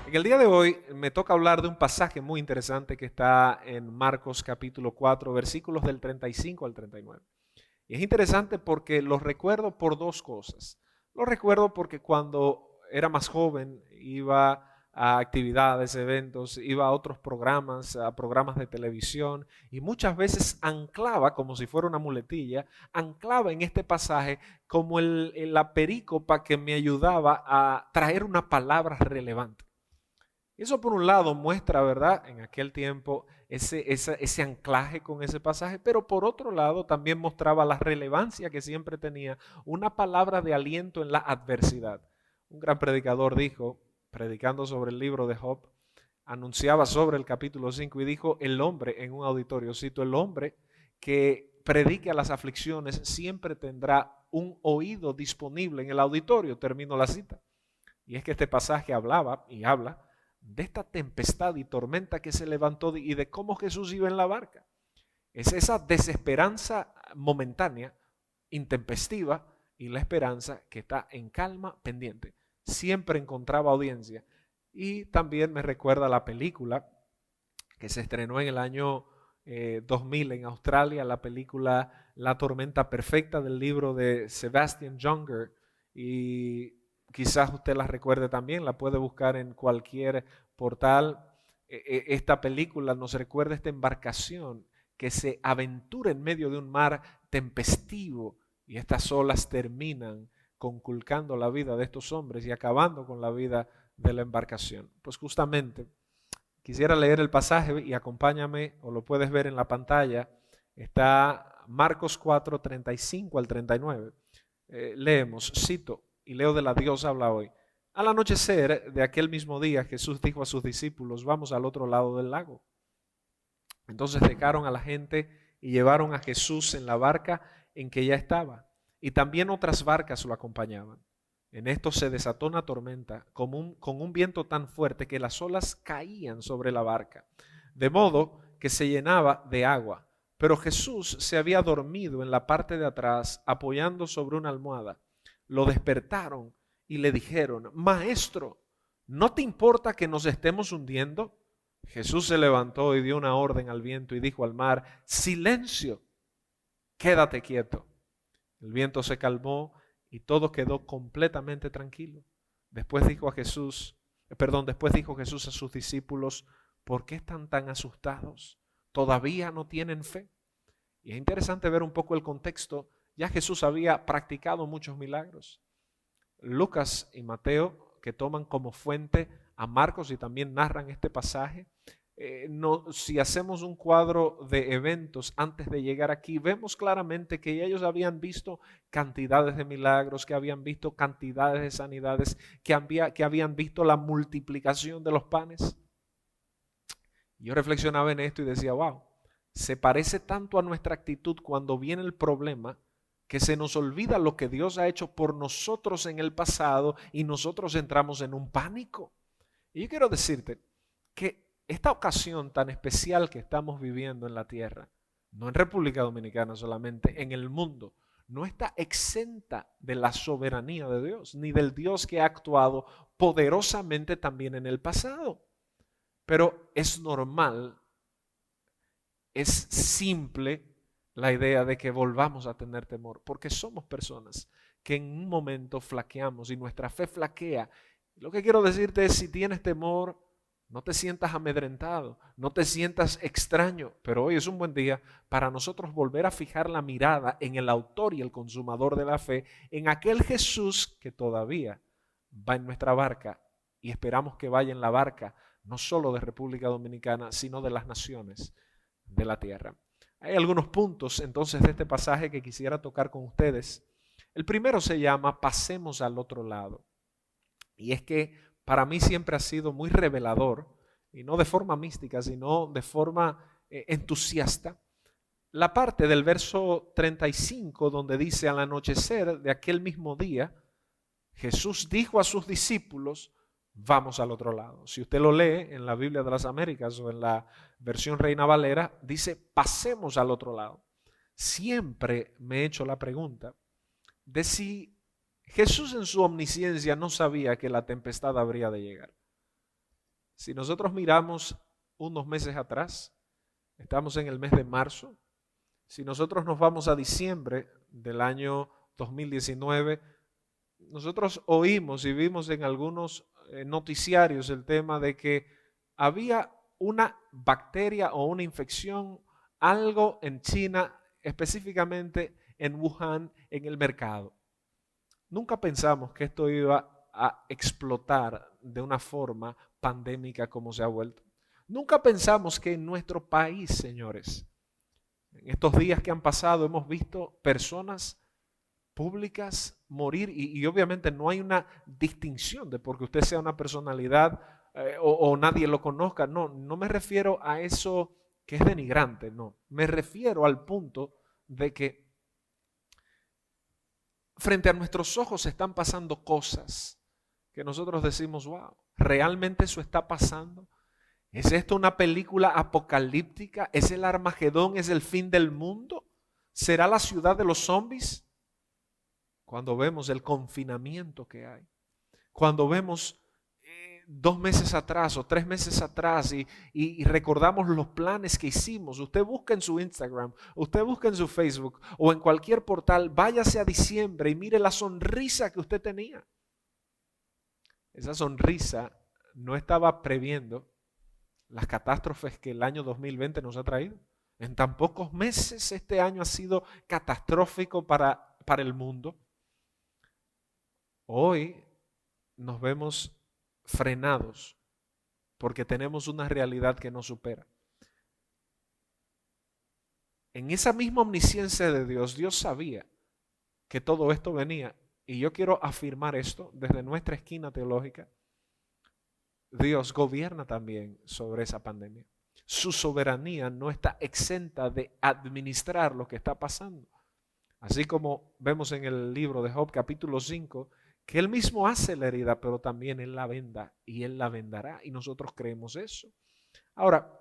En el día de hoy me toca hablar de un pasaje muy interesante que está en Marcos capítulo 4, versículos del 35 al 39. Y es interesante porque lo recuerdo por dos cosas. Lo recuerdo porque cuando era más joven iba a actividades, eventos, iba a otros programas, a programas de televisión y muchas veces anclaba, como si fuera una muletilla, anclaba en este pasaje como la perícopa que me ayudaba a traer una palabra relevante. Y eso por un lado muestra, ¿verdad? En aquel tiempo ese anclaje con ese pasaje, pero por otro lado también mostraba la relevancia que siempre tenía una palabra de aliento en la adversidad. Un gran predicador dijo, predicando sobre el libro de Job, anunciaba sobre el capítulo 5 y dijo, el hombre en un auditorio, cito, el hombre que predique a las aflicciones siempre tendrá un oído disponible en el auditorio, termino la cita. Y es que este pasaje hablaba y habla de esta tempestad y tormenta que se levantó y de cómo Jesús iba en la barca. Es esa desesperanza momentánea, intempestiva, y la esperanza que está en calma pendiente. Siempre encontraba audiencia. Y también me recuerda la película que se estrenó en el año 2000 en Australia, la película La tormenta perfecta del libro de Sebastian Junger. Y quizás usted la recuerde también, la puede buscar en cualquier portal. Esta película nos recuerda esta embarcación que se aventura en medio de un mar tempestivo y estas olas terminan conculcando la vida de estos hombres y acabando con la vida de la embarcación. Pues justamente quisiera leer el pasaje y acompáñame, o lo puedes ver en la pantalla. Está Marcos 4, 35 al 39. Leemos, cito, y leo de la Dios habla hoy. Al anochecer de aquel mismo día, Jesús dijo a sus discípulos, vamos al otro lado del lago. Entonces dejaron a la gente y llevaron a Jesús en la barca en que ya estaba. Y también otras barcas lo acompañaban. En esto se desató una tormenta con un viento tan fuerte que las olas caían sobre la barca, de modo que se llenaba de agua. Pero Jesús se había dormido en la parte de atrás, apoyando sobre una almohada. Lo despertaron y le dijeron, Maestro, ¿no te importa que nos estemos hundiendo? Jesús se levantó y dio una orden al viento y dijo al mar, silencio, quédate quieto. El viento se calmó y todo quedó completamente tranquilo. Después dijo Jesús a sus discípulos, ¿por qué están tan asustados? ¿Todavía no tienen fe? Y es interesante ver un poco el contexto. Ya Jesús había practicado muchos milagros. Lucas y Mateo, que toman como fuente a Marcos y también narran este pasaje, si hacemos un cuadro de eventos antes de llegar aquí, vemos claramente que ellos habían visto cantidades de milagros, que habían visto cantidades de sanidades, que habían visto la multiplicación de los panes. Yo reflexionaba en esto y decía, wow, se parece tanto a nuestra actitud cuando viene el problema que se nos olvida lo que Dios ha hecho por nosotros en el pasado y nosotros entramos en un pánico. Y yo quiero decirte que esta ocasión tan especial que estamos viviendo en la tierra, no en República Dominicana solamente, en el mundo, no está exenta de la soberanía de Dios, ni del Dios que ha actuado poderosamente también en el pasado. Pero es normal, es simple la idea de que volvamos a tener temor, porque somos personas que en un momento flaqueamos y nuestra fe flaquea. Lo que quiero decirte es, si tienes temor, no te sientas amedrentado, no te sientas extraño, pero hoy es un buen día para nosotros volver a fijar la mirada en el autor y el consumador de la fe, en aquel Jesús que todavía va en nuestra barca y esperamos que vaya en la barca no solo de República Dominicana, sino de las naciones de la tierra. Hay algunos puntos entonces de este pasaje que quisiera tocar con ustedes. El primero se llama pasemos al otro lado. Y es que para mí siempre ha sido muy revelador, y no de forma mística, sino de forma entusiasta, la parte del verso 35 donde dice, al anochecer de aquel mismo día, Jesús dijo a sus discípulos, vamos al otro lado. Si usted lo lee en la Biblia de las Américas o en la versión Reina Valera, dice, pasemos al otro lado. Siempre me he hecho la pregunta de si Jesús en su omnisciencia no sabía que la tempestad habría de llegar. Si nosotros miramos unos meses atrás, estamos en el mes de marzo. Si nosotros nos vamos a diciembre del año 2019, nosotros oímos y vimos en algunos noticiarios el tema de que había una bacteria o una infección, algo en China, específicamente en Wuhan, en el mercado. Nunca pensamos que esto iba a explotar de una forma pandémica como se ha vuelto. Nunca pensamos que en nuestro país, señores, en estos días que han pasado hemos visto personas públicas morir y obviamente no hay una distinción de porque usted sea una personalidad o nadie lo conozca. No, no me refiero a eso que es denigrante, no. Me refiero al punto de que frente a nuestros ojos están pasando cosas que nosotros decimos, wow, ¿realmente eso está pasando? ¿Es esto una película apocalíptica? ¿Es el Armagedón? ¿Es el fin del mundo? ¿Será la ciudad de los zombies? Cuando vemos el confinamiento que hay, cuando vemos 2 meses atrás o 3 meses atrás y recordamos los planes que hicimos. Usted busca en su Instagram, usted busca en su Facebook o en cualquier portal, váyase a diciembre y mire la sonrisa que usted tenía. Esa sonrisa no estaba previendo las catástrofes que el año 2020 nos ha traído. En tan pocos meses este año ha sido catastrófico para el mundo. Hoy nos vemos frenados porque tenemos una realidad que nos supera. En esa misma omnisciencia de Dios, Dios sabía que todo esto venía. Y yo quiero afirmar esto desde nuestra esquina teológica. Dios gobierna también sobre esa pandemia. Su soberanía no está exenta de administrar lo que está pasando. Así como vemos en el libro de Job capítulo 5, que Él mismo hace la herida, pero también Él la venda y Él la vendará. Y nosotros creemos eso. Ahora,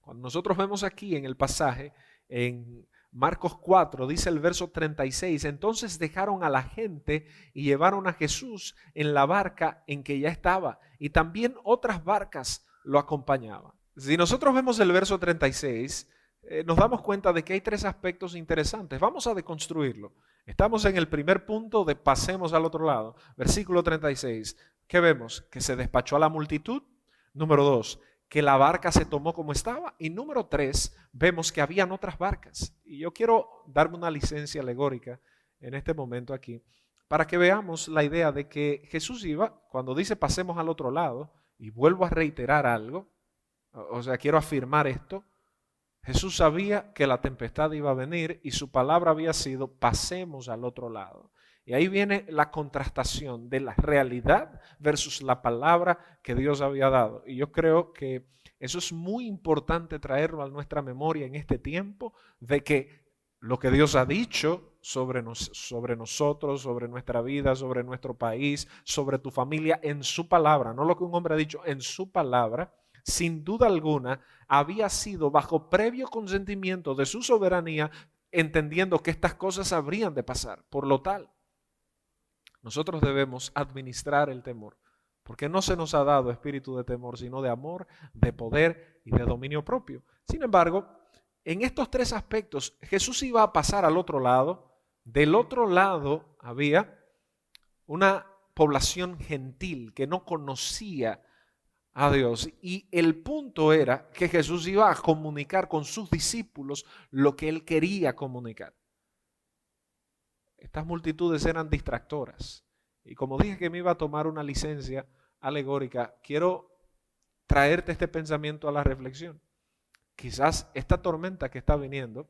cuando nosotros vemos aquí en el pasaje, en Marcos 4, dice el verso 36, entonces dejaron a la gente y llevaron a Jesús en la barca en que ya estaba, y también otras barcas lo acompañaban. Si nosotros vemos el verso 36, nos damos cuenta de que hay 3 aspectos interesantes. Vamos a deconstruirlo. Estamos en el primer punto de pasemos al otro lado. Versículo 36. ¿Qué vemos? Que se despachó a la multitud. Número 2, que la barca se tomó como estaba. Y número 3, vemos que habían otras barcas. Y yo quiero darme una licencia alegórica en este momento aquí, para que veamos la idea de que Jesús iba, cuando dice pasemos al otro lado, y vuelvo a reiterar algo, o sea, quiero afirmar esto, Jesús sabía que la tempestad iba a venir y su palabra había sido pasemos al otro lado. Y ahí viene la contrastación de la realidad versus la palabra que Dios había dado. Y yo creo que eso es muy importante traerlo a nuestra memoria en este tiempo, de que lo que Dios ha dicho sobre nosotros, sobre nuestra vida, sobre nuestro país, sobre tu familia, en su palabra, no lo que un hombre ha dicho, en su palabra, sin duda alguna, había sido bajo previo consentimiento de su soberanía, entendiendo que estas cosas habrían de pasar. Por lo tal, nosotros debemos administrar el temor, porque no se nos ha dado espíritu de temor, sino de amor, de poder y de dominio propio. Sin embargo, en estos 3 aspectos, Jesús iba a pasar al otro lado. Del otro lado había una población gentil que no conocía a Dios. Y el punto era que Jesús iba a comunicar con sus discípulos lo que Él quería comunicar. Estas multitudes eran distractoras. Y como dije que me iba a tomar una licencia alegórica, quiero traerte este pensamiento a la reflexión. Quizás esta tormenta que está viniendo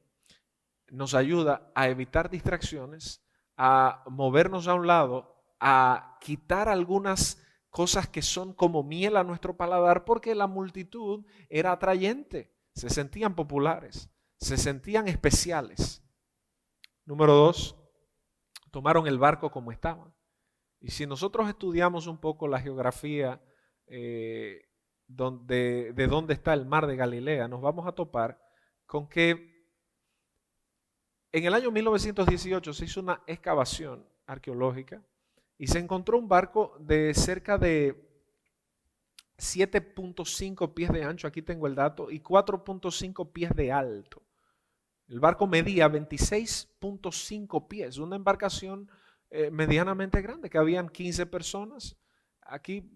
nos ayuda a evitar distracciones, a movernos a un lado, a quitar algunas cosas que son como miel a nuestro paladar, porque la multitud era atrayente, se sentían populares, se sentían especiales. Número 2, tomaron el barco como estaba. Y si nosotros estudiamos un poco la geografía de dónde está el mar de Galilea, nos vamos a topar con que en el año 1918 se hizo una excavación arqueológica y se encontró un barco de cerca de 7.5 pies de ancho, aquí tengo el dato, y 4.5 pies de alto. El barco medía 26.5 pies, una embarcación medianamente grande, que habían 15 personas. Aquí,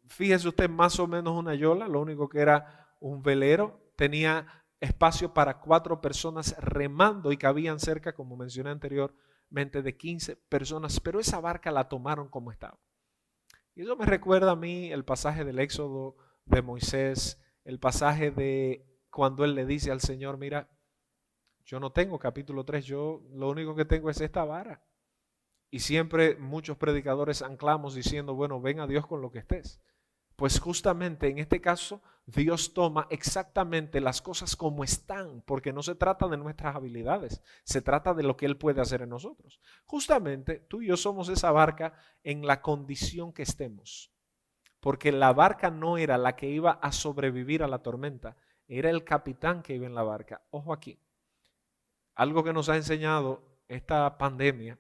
fíjese usted, más o menos una yola, lo único que era un velero, tenía espacio para 4 personas remando y cabían cerca, como mencioné anteriormente, de 15 personas, pero esa barca la tomaron como estaba. Y eso me recuerda a mí el pasaje del Éxodo de Moisés, el pasaje de cuando él le dice al Señor, mira, yo no tengo capítulo 3, yo lo único que tengo es esta vara. Y siempre muchos predicadores anclamos diciendo, bueno, ven a Dios con lo que estés. Pues justamente en este caso, Dios toma exactamente las cosas como están, porque no se trata de nuestras habilidades, se trata de lo que Él puede hacer en nosotros. Justamente tú y yo somos esa barca en la condición que estemos, porque la barca no era la que iba a sobrevivir a la tormenta, era el capitán que iba en la barca. Ojo aquí. Algo que nos ha enseñado esta pandemia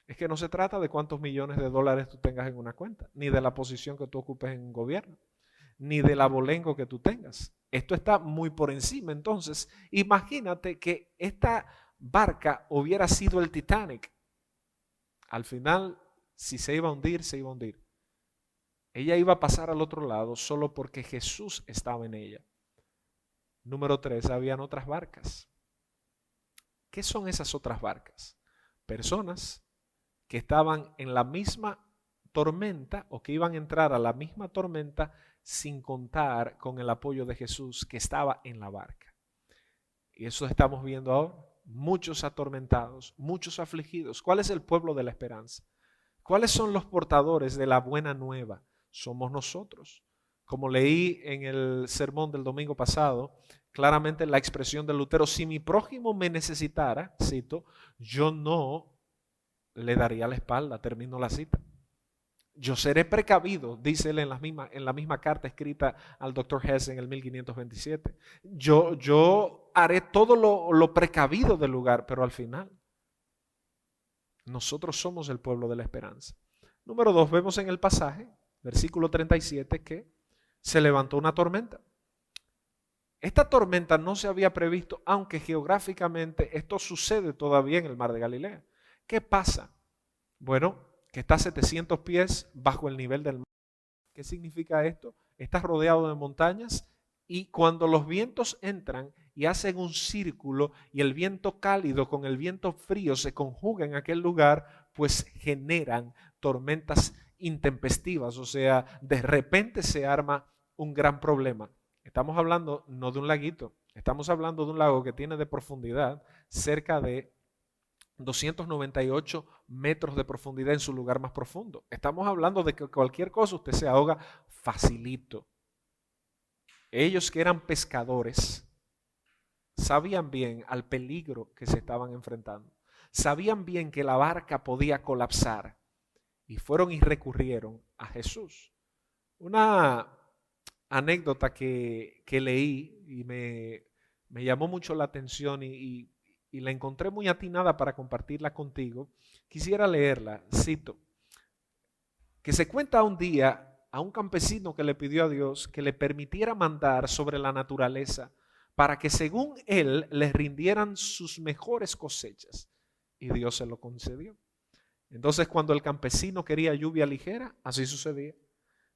es que no se trata de cuántos millones de dólares tú tengas en una cuenta, ni de la posición que tú ocupes en un gobierno, ni del abolengo que tú tengas. Esto está muy por encima. Entonces, imagínate que esta barca hubiera sido el Titanic. Al final, si se iba a hundir, se iba a hundir. Ella iba a pasar al otro lado solo porque Jesús estaba en ella. Número 3, habían otras barcas. ¿Qué son esas otras barcas? Personas que estaban en la misma tormenta o que iban a entrar a la misma tormenta sin contar con el apoyo de Jesús que estaba en la barca. Y eso estamos viendo ahora. Muchos atormentados, muchos afligidos. ¿Cuál es el pueblo de la esperanza? ¿Cuáles son los portadores de la buena nueva? Somos nosotros. Como leí en el sermón del domingo pasado, claramente la expresión de Lutero, si mi prójimo me necesitara, cito, yo no le daría la espalda, termino la cita. Yo seré precavido, dice él en la misma carta escrita al doctor Hess en el 1527. Yo haré todo lo precavido del lugar, pero al final nosotros somos el pueblo de la esperanza. Número 2, vemos en el pasaje, versículo 37, que se levantó una tormenta. Esta tormenta no se había previsto, aunque geográficamente esto sucede todavía en el mar de Galilea. ¿Qué pasa? Bueno, que está a 700 pies bajo el nivel del mar. ¿Qué significa esto? Estás rodeado de montañas y cuando los vientos entran y hacen un círculo y el viento cálido con el viento frío se conjugan en aquel lugar, pues generan tormentas intempestivas, o sea, de repente se arma un gran problema. Estamos hablando no de un laguito, estamos hablando de un lago que tiene de profundidad cerca de 298 metros de profundidad en su lugar más profundo. Estamos hablando de que cualquier cosa usted se ahoga facilito. Ellos que eran pescadores sabían bien al peligro que se estaban enfrentando. Sabían bien que la barca podía colapsar y fueron y recurrieron a Jesús. Una anécdota que leí y me llamó mucho la atención y la encontré muy atinada para compartirla contigo. Quisiera leerla, cito, que se cuenta un día a un campesino que le pidió a Dios que le permitiera mandar sobre la naturaleza para que según él le rindieran sus mejores cosechas. Y Dios se lo concedió. Entonces cuando el campesino quería lluvia ligera, así sucedía.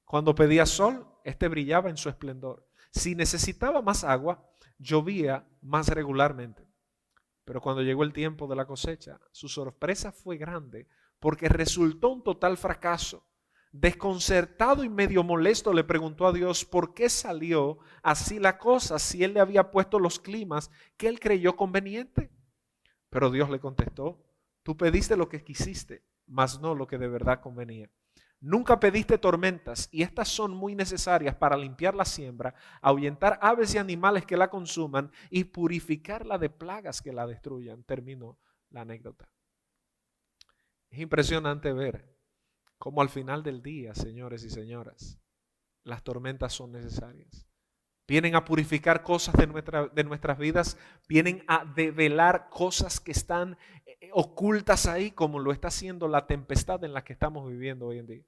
Cuando pedía sol, este brillaba en su esplendor. Si necesitaba más agua, llovía más regularmente. Pero cuando llegó el tiempo de la cosecha, su sorpresa fue grande porque resultó un total fracaso. Desconcertado y medio molesto le preguntó a Dios por qué salió así la cosa si él le había puesto los climas que él creyó conveniente. Pero Dios le contestó, tú pediste lo que quisiste, mas no lo que de verdad convenía. Nunca pediste tormentas y estas son muy necesarias para limpiar la siembra, ahuyentar aves y animales que la consuman y purificarla de plagas que la destruyan. Termino la anécdota. Es impresionante ver cómo al final del día, señores y señoras, las tormentas son necesarias. Vienen a purificar cosas de nuestras vidas, vienen a develar cosas que están ocultas ahí, como lo está haciendo la tempestad en la que estamos viviendo hoy en día.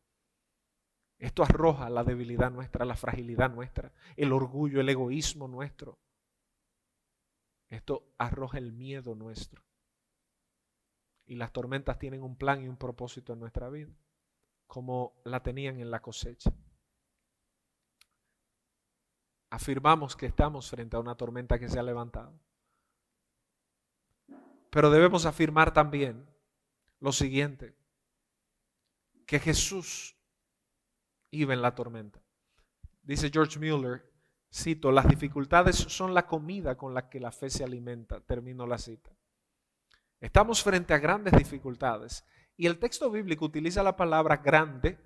Esto arroja la debilidad nuestra, la fragilidad nuestra, el orgullo, el egoísmo nuestro. Esto arroja el miedo nuestro. Y las tormentas tienen un plan y un propósito en nuestra vida, como la tenían en la cosecha. Afirmamos que estamos frente a una tormenta que se ha levantado. Pero debemos afirmar también lo siguiente, que Jesús iba en la tormenta. Dice George Mueller, cito, las dificultades son la comida con la que la fe se alimenta. Termino la cita. Estamos frente a grandes dificultades y el texto bíblico utiliza la palabra grande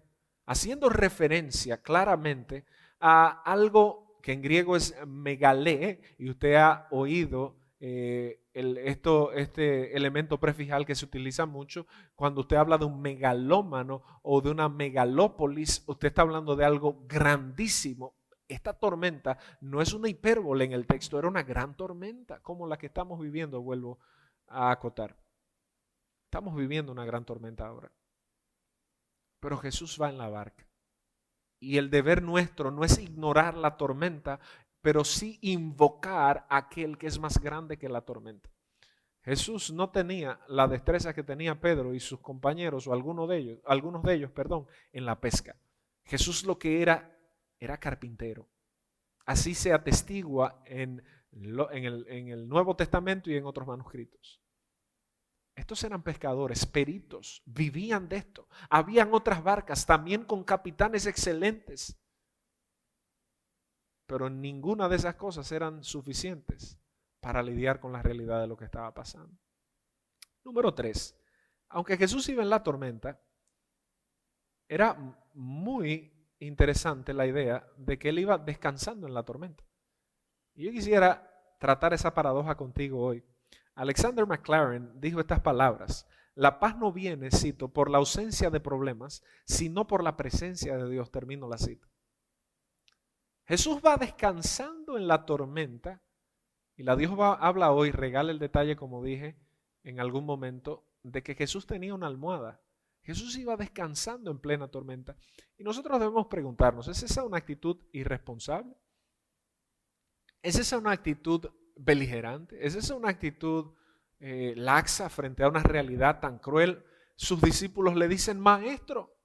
haciendo referencia claramente a algo que en griego es megalé, y usted ha oído este elemento prefijal que se utiliza mucho cuando usted habla de un megalómano o de una megalópolis. Usted está hablando de algo grandísimo. Esta tormenta no es una hipérbole en el texto, era una gran tormenta como la que estamos viviendo, vuelvo a acotar. Estamos viviendo una gran tormenta ahora, pero Jesús va en la barca. Y el deber nuestro no es ignorar la tormenta, pero sí invocar a aquel que es más grande que la tormenta. Jesús no tenía la destreza que tenía Pedro y sus compañeros, o algunos de ellos, en la pesca. Jesús lo que era carpintero. Así se atestigua en el Nuevo Testamento y en otros manuscritos. Estos eran pescadores, peritos, vivían de esto. Habían otras barcas también con capitanes excelentes, pero ninguna de esas cosas eran suficientes para lidiar con la realidad de lo que estaba pasando. Número 3, aunque Jesús iba en la tormenta, era muy interesante la idea de que él iba descansando en la tormenta. Y yo quisiera tratar esa paradoja contigo hoy. Alexander McLaren dijo estas palabras: la paz no viene, cito, por la ausencia de problemas, sino por la presencia de Dios. Termino la cita. Jesús va descansando en la tormenta y la Dios habla hoy, regala el detalle, como dije en algún momento, de que Jesús tenía una almohada. Jesús iba descansando en plena tormenta. Y nosotros debemos preguntarnos, ¿es esa una actitud irresponsable? ¿Es esa una actitud beligerante? ¿Es esa una actitud laxa frente a una realidad tan cruel? Sus discípulos le dicen: maestro,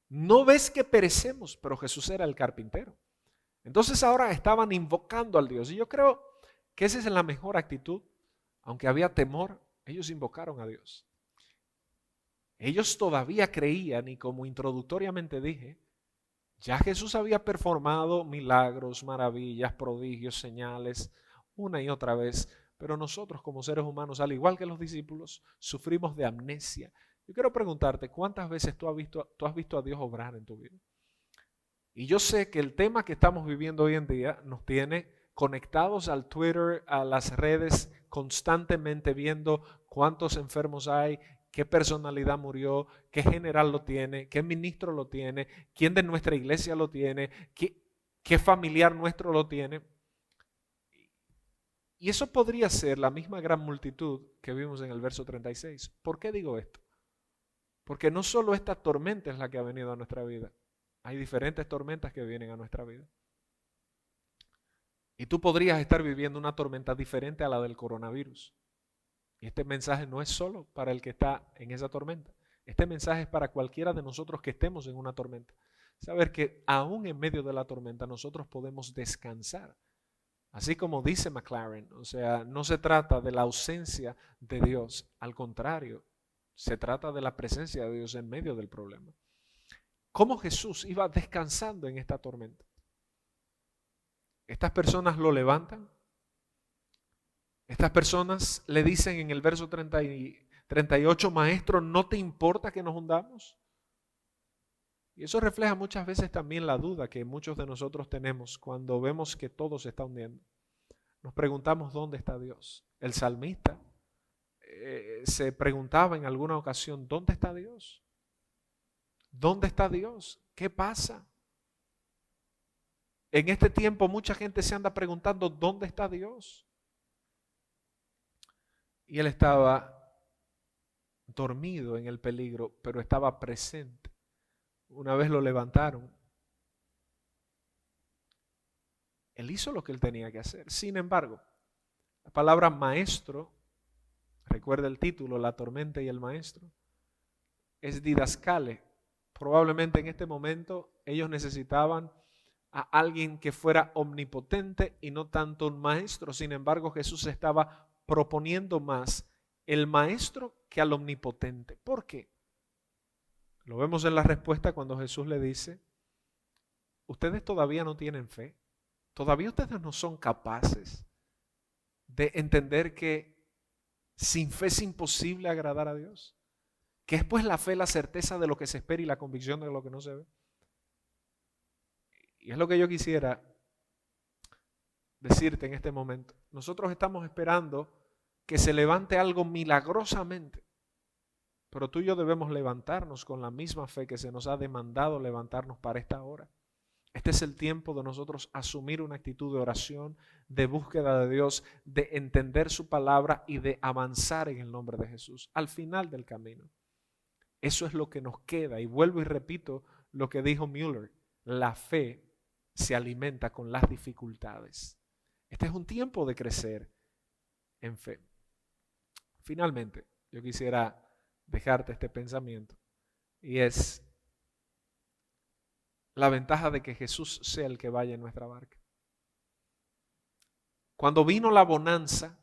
¿no ves que perecemos? Pero Jesús era el carpintero. Entonces ahora estaban invocando al Dios. Y yo creo que esa es la mejor actitud. Aunque había temor, ellos invocaron a Dios. Ellos todavía creían, y como introductoriamente dije, ya Jesús había performado milagros, maravillas, prodigios, señales, una y otra vez, pero nosotros como seres humanos, al igual que los discípulos, sufrimos de amnesia. Yo quiero preguntarte, ¿cuántas veces tú has visto a Dios obrar en tu vida? Y yo sé que el tema que estamos viviendo hoy en día nos tiene conectados al Twitter, a las redes, constantemente viendo cuántos enfermos hay, qué personalidad murió, qué general lo tiene, qué ministro lo tiene, quién de nuestra iglesia lo tiene, qué familiar nuestro lo tiene. Y eso podría ser la misma gran multitud que vimos en el verso 36. ¿Por qué digo esto? Porque no solo esta tormenta es la que ha venido a nuestra vida. Hay diferentes tormentas que vienen a nuestra vida. Y tú podrías estar viviendo una tormenta diferente a la del coronavirus. Y este mensaje no es solo para el que está en esa tormenta. Este mensaje es para cualquiera de nosotros que estemos en una tormenta. Saber que aún en medio de la tormenta nosotros podemos descansar. Así como dice McLaren, o sea, no se trata de la ausencia de Dios. Al contrario, se trata de la presencia de Dios en medio del problema. ¿Cómo Jesús iba descansando en esta tormenta? Estas personas lo levantan. Estas personas le dicen en el verso 38, maestro, ¿no te importa que nos hundamos? Y eso refleja muchas veces también la duda que muchos de nosotros tenemos cuando vemos que todo se está hundiendo. Nos preguntamos, ¿dónde está Dios? El salmista se preguntaba en alguna ocasión, ¿dónde está Dios? ¿Dónde está Dios? ¿Qué pasa? En este tiempo mucha gente se anda preguntando, ¿dónde está Dios? Y él estaba dormido en el peligro, pero estaba presente. Una vez lo levantaron. Él hizo lo que él tenía que hacer. Sin embargo, la palabra maestro, recuerda el título, La tormenta y el maestro, es didascale. Probablemente en este momento ellos necesitaban a alguien que fuera omnipotente y no tanto un maestro. Sin embargo, Jesús estaba proponiendo más el maestro que al omnipotente. ¿Por qué? Lo vemos en la respuesta cuando Jesús le dice, ustedes todavía no tienen fe, todavía ustedes no son capaces de entender que sin fe es imposible agradar a Dios, que es pues la fe la certeza de lo que se espera y la convicción de lo que no se ve. Y es lo que yo quisiera decirte en este momento. Nosotros estamos esperando que se levante algo milagrosamente, pero tú y yo debemos levantarnos con la misma fe que se nos ha demandado levantarnos para esta hora. Este es el tiempo de nosotros asumir una actitud de oración, de búsqueda de Dios, de entender su palabra y de avanzar en el nombre de Jesús al final del camino. Eso es lo que nos queda. Y vuelvo y repito lo que dijo Müller. La fe se alimenta con las dificultades. Este es un tiempo de crecer en fe. Finalmente, yo quisiera dejarte este pensamiento y es la ventaja de que Jesús sea el que vaya en nuestra barca. Cuando vino la bonanza,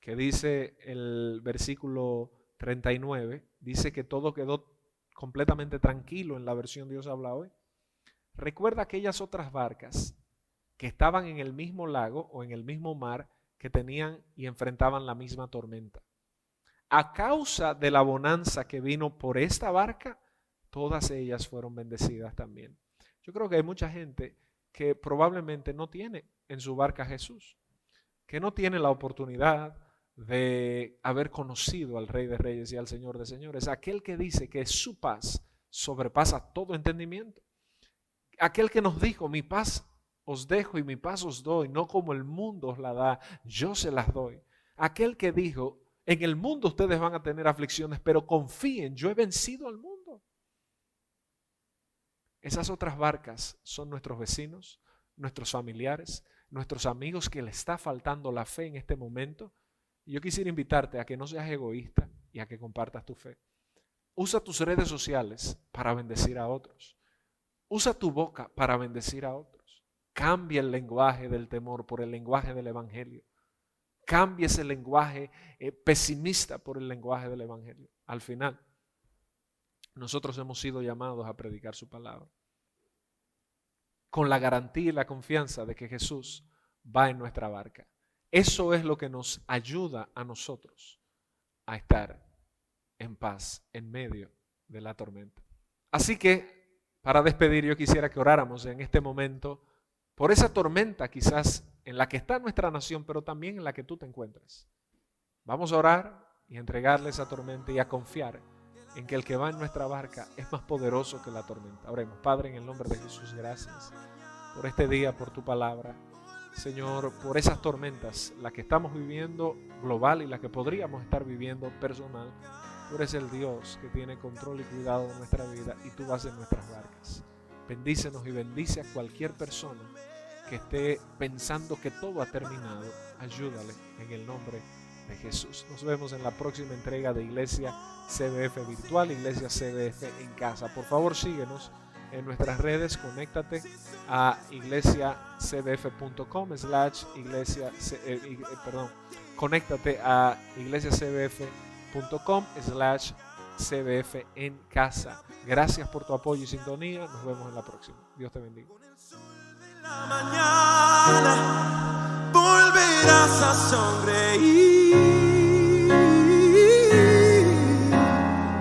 que dice el versículo 39, dice que todo quedó completamente tranquilo en la versión Dios habla hoy. Recuerda aquellas otras barcas que estaban en el mismo lago o en el mismo mar que tenían y enfrentaban la misma tormenta. A causa de la bonanza que vino por esta barca, todas ellas fueron bendecidas también. Yo creo que hay mucha gente que probablemente no tiene en su barca a Jesús, que no tiene la oportunidad de haber conocido al Rey de Reyes y al Señor de Señores, aquel que dice que su paz sobrepasa todo entendimiento, aquel que nos dijo, mi paz os dejo y mi paz os doy, no como el mundo os la da, yo se las doy, aquel que dijo, en el mundo ustedes van a tener aflicciones, pero confíen, yo he vencido al mundo. Esas otras barcas son nuestros vecinos, nuestros familiares, nuestros amigos que le está faltando la fe en este momento. Y yo quisiera invitarte a que no seas egoísta y a que compartas tu fe. Usa tus redes sociales para bendecir a otros. Usa tu boca para bendecir a otros. Cambia el lenguaje del temor por el lenguaje del evangelio. Cambia ese lenguaje pesimista por el lenguaje del evangelio. Al final, nosotros hemos sido llamados a predicar su palabra con la garantía y la confianza de que Jesús va en nuestra barca. Eso es lo que nos ayuda a nosotros a estar en paz en medio de la tormenta. Así que, para despedir, yo quisiera que oráramos en este momento por esa tormenta quizás en la que está nuestra nación, pero también en la que tú te encuentras. Vamos a orar y entregarle esa tormenta y a confiar en que el que va en nuestra barca es más poderoso que la tormenta. Oremos. Padre, en el nombre de Jesús, gracias por este día, por tu palabra. Señor, por esas tormentas, la que estamos viviendo global y la que podríamos estar viviendo personal. Tú eres el Dios que tiene control y cuidado de nuestra vida y tú vas en nuestras barcas. Bendícenos y bendice a cualquier persona que esté pensando que todo ha terminado. Ayúdale en el nombre de Jesús. Nos vemos en la próxima entrega de Iglesia CBF Virtual, Iglesia CBF en Casa. Por favor, síguenos en nuestras redes, conéctate a iglesiacbf.com conéctate a iglesiacbf.com/cbf en casa. Gracias por tu apoyo y sintonía. Nos vemos en la próxima. Dios te bendiga. La mañana volverás a sonreír.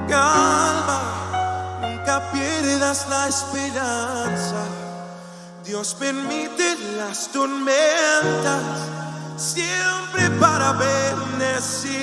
Calma, nunca pierdas la esperanza. Dios permite las tormentas siempre para bendecir.